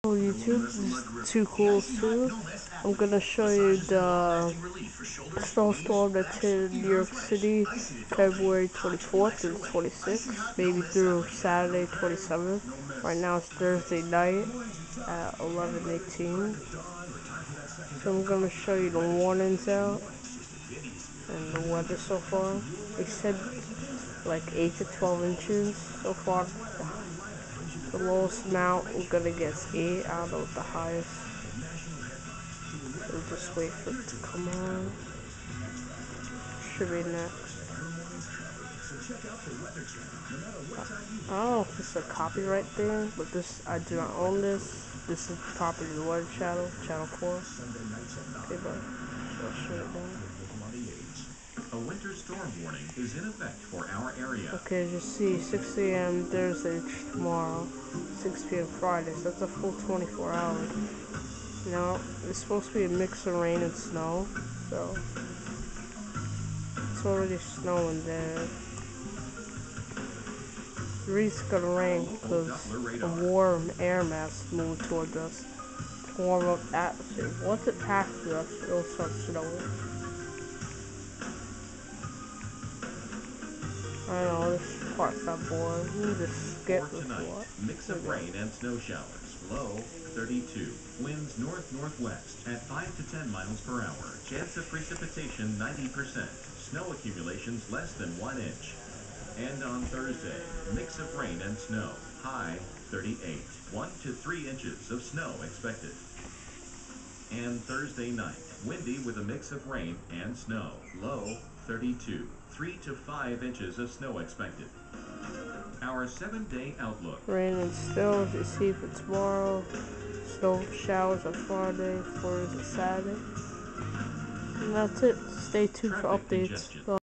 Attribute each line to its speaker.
Speaker 1: Oh, YouTube, this is too cool too. I'm gonna show you the snowstorm that's hit New York City February 24th through 26th, maybe through Saturday 27th. Right now it's Thursday night at 11:18. So I'm gonna show you the warnings out and the weather so far. They said like 8 to 12 inches so far. The lowest amount we're gonna get is 8. I don't know what the highest. So just wait for it to come on. Should be next. I don't know if this is a copyright thing, but this I do not own this. This is property of the Weather Channel, Channel 4. Okay, but I'll show it down.
Speaker 2: A winter storm warning is in effect for our area.
Speaker 1: Okay, as you see, 6 a.m. Thursday tomorrow, 6 p.m. Friday, so that's a full 24 hours. Now, it's supposed to be a mix of rain and snow, so it's already snowing there. The reason it's gonna rain because a warm air mass moving towards us to warm up the atmosphere. Once it passes us, it'll start snowing. I know, this part's not boring. You just skip this part.
Speaker 2: Mix of rain and snow showers. Low 32. Winds north-northwest at 5 to 10 miles per hour. Chance of precipitation 90%. Snow accumulations less than 1 inch. And on Thursday, mix of rain and snow. High 38. 1 to 3 inches of snow expected. And Thursday night, windy with a mix of rain and snow. Low 32. 3 to 5 inches of snow expected. Our 7-day outlook.
Speaker 1: Rain and snow, as you see for tomorrow. Snow showers on Friday, Thursday, Saturday. And that's it. Stay tuned for updates.